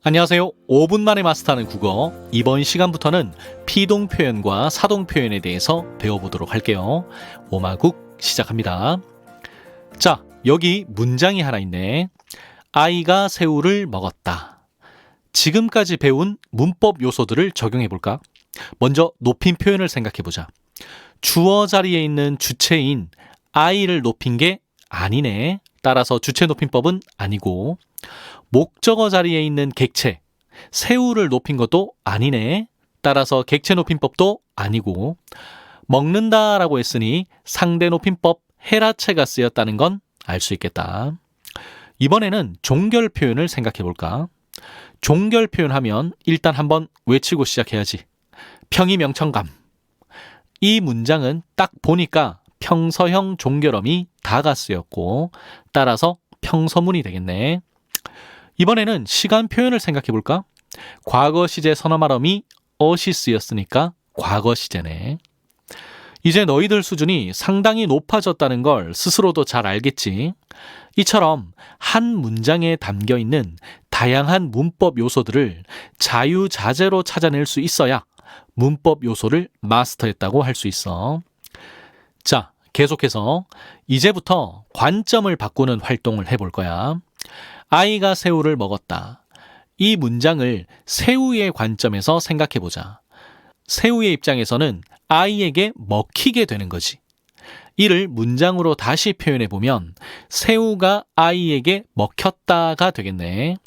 안녕하세요. 5분 만에 마스터하는 국어. 이번 시간부터는 피동 표현과 사동 표현에 대해서 배워보도록 할게요. 오마국 시작합니다. 자, 여기 문장이 하나 있네. 아이가 새우를 먹었다. 지금까지 배운 문법 요소들을 적용해 볼까? 먼저 높임 표현을 생각해 보자. 주어 자리에 있는 주체인 아이를 높인 게 아니네. 따라서 주체 높임법은 아니고, 목적어 자리에 있는 객체, 새우를 높인 것도 아니네. 따라서 객체 높임법도 아니고, 먹는다라고 했으니 상대 높임법 해라체가 쓰였다는 건 알 수 있겠다. 이번에는 종결 표현을 생각해 볼까? 종결 표현하면 일단 한번 외치고 시작해야지. 평이 명청감. 이 문장은 딱 보니까 평서형 종결음이 다가 쓰였고, 따라서 평서문이 되겠네. 이번에는 시간 표현을 생각해 볼까? 과거 시제 선어말음이 어시 쓰였으니까 과거 시제네. 이제 너희들 수준이 상당히 높아졌다는 걸 스스로도 잘 알겠지? 이처럼 한 문장에 담겨 있는 다양한 문법 요소들을 자유자재로 찾아낼 수 있어야 문법 요소를 마스터했다고 할 수 있어. 자, 계속해서 이제부터 관점을 바꾸는 활동을 해볼 거야. 아이가 새우를 먹었다. 이 문장을 새우의 관점에서 생각해 보자. 새우의 입장에서는 아이에게 먹히게 되는 거지. 이를 문장으로 다시 표현해 보면 새우가 아이에게 먹혔다가 되겠네.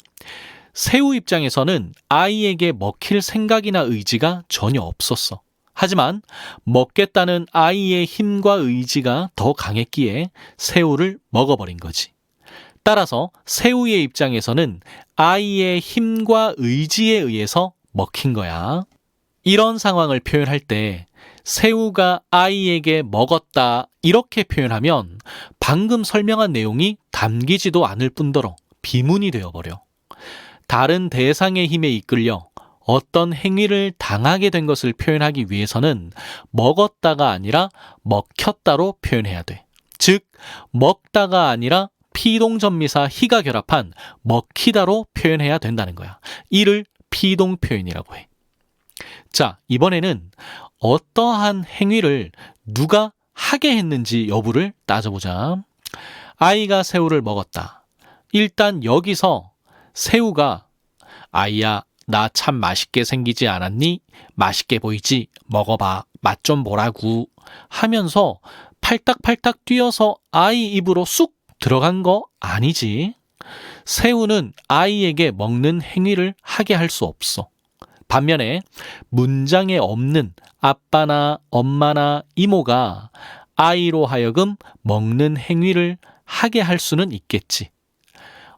새우 입장에서는 아이에게 먹힐 생각이나 의지가 전혀 없었어. 하지만 먹겠다는 아이의 힘과 의지가 더 강했기에 새우를 먹어버린 거지. 따라서 새우의 입장에서는 아이의 힘과 의지에 의해서 먹힌 거야. 이런 상황을 표현할 때 새우가 아이에게 먹었다 이렇게 표현하면 방금 설명한 내용이 담기지도 않을 뿐더러 비문이 되어버려. 다른 대상의 힘에 이끌려 어떤 행위를 당하게 된 것을 표현하기 위해서는 먹었다가 아니라 먹혔다로 표현해야 돼. 즉, 먹다가 아니라 피동전미사 희가 결합한 먹히다로 표현해야 된다는 거야. 이를 피동 표현이라고 해. 자, 이번에는 어떠한 행위를 누가 하게 했는지 여부를 따져보자. 아이가 새우를 먹었다. 일단 여기서 새우가 아이야, 나 참 맛있게 생기지 않았니? 맛있게 보이지? 먹어봐. 맛 좀 보라고 하면서 팔딱팔딱 뛰어서 아이 입으로 쑥 들어간 거 아니지. 새우는 아이에게 먹는 행위를 하게 할 수 없어. 반면에 문장에 없는 아빠나 엄마나 이모가 아이로 하여금 먹는 행위를 하게 할 수는 있겠지.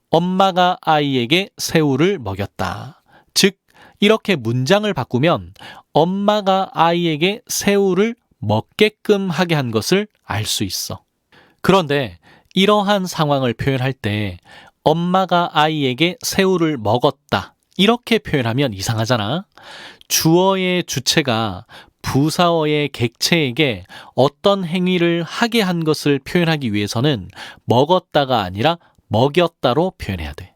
엄마가 아이에게 새우를 먹였다. 즉, 이렇게 문장을 바꾸면 엄마가 아이에게 새우를 먹게끔 하게 한 것을 알 수 있어. 그런데 이러한 상황을 표현할 때 엄마가 아이에게 새우를 먹었다 이렇게 표현하면 이상하잖아. 주어의 주체가 부사어의 객체에게 어떤 행위를 하게 한 것을 표현하기 위해서는 먹었다가 아니라 먹였다로 표현해야 돼.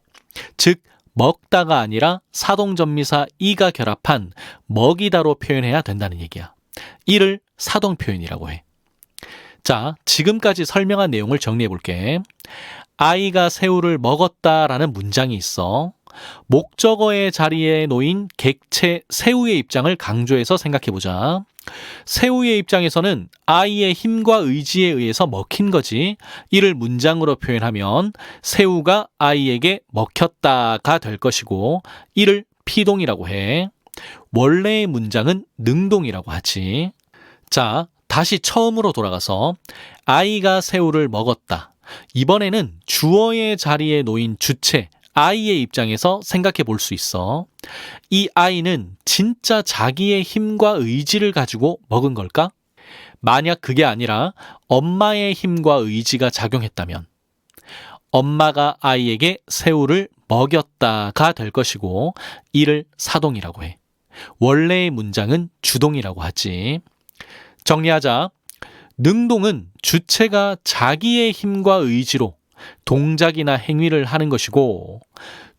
즉, 먹다가 아니라 사동전미사 이가 결합한 먹이다로 표현해야 된다는 얘기야. 이를 사동 표현이라고 해. 자, 지금까지 설명한 내용을 정리해 볼게. 아이가 새우를 먹었다라는 문장이 있어. 목적어의 자리에 놓인 객체 새우의 입장을 강조해서 생각해 보자. 새우의 입장에서는 아이의 힘과 의지에 의해서 먹힌 거지. 이를 문장으로 표현하면 새우가 아이에게 먹혔다가 될 것이고, 이를 피동이라고 해. 원래의 문장은 능동이라고 하지. 자, 다시 처음으로 돌아가서 아이가 새우를 먹었다. 이번에는 주어의 자리에 놓인 주체 아이의 입장에서 생각해 볼 수 있어. 이 아이는 진짜 자기의 힘과 의지를 가지고 먹은 걸까? 만약 그게 아니라 엄마의 힘과 의지가 작용했다면 엄마가 아이에게 새우를 먹였다가 될 것이고, 이를 사동이라고 해. 원래의 문장은 주동이라고 하지. 정리하자. 능동은 주체가 자기의 힘과 의지로 동작이나 행위를 하는 것이고,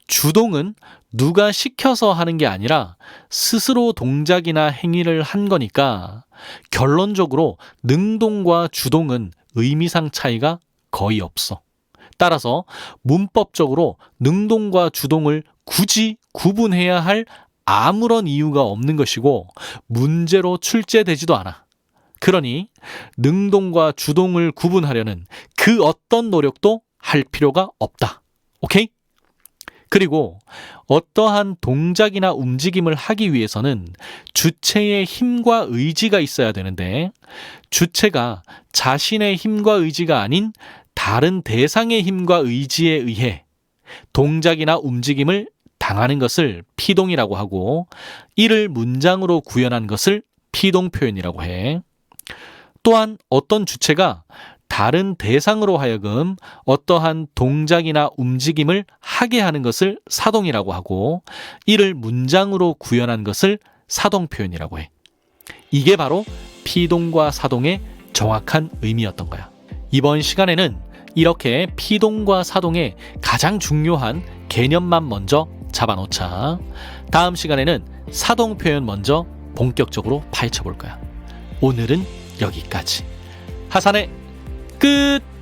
주동은 누가 시켜서 하는 게 아니라 스스로 동작이나 행위를 한 거니까 결론적으로 능동과 주동은 의미상 차이가 거의 없어. 따라서 문법적으로 능동과 주동을 굳이 구분해야 할 아무런 이유가 없는 것이고 문제로 출제되지도 않아. 그러니 능동과 주동을 구분하려는 그 어떤 노력도 할 필요가 없다. 오케이? 그리고 어떠한 동작이나 움직임을 하기 위해서는 주체의 힘과 의지가 있어야 되는데 주체가 자신의 힘과 의지가 아닌 다른 대상의 힘과 의지에 의해 동작이나 움직임을 당하는 것을 피동이라고 하고 이를 문장으로 구현한 것을 피동 표현이라고 해. 또한 어떤 주체가 다른 대상으로 하여금 어떠한 동작이나 움직임을 하게 하는 것을 사동이라고 하고 이를 문장으로 구현한 것을 사동 표현이라고 해. 이게 바로 피동과 사동의 정확한 의미였던 거야. 이번 시간에는 이렇게 피동과 사동의 가장 중요한 개념만 먼저 잡아놓자. 다음 시간에는 사동 표현 먼저 본격적으로 파헤쳐 볼 거야. 오늘은 여기까지. 하산의 끝!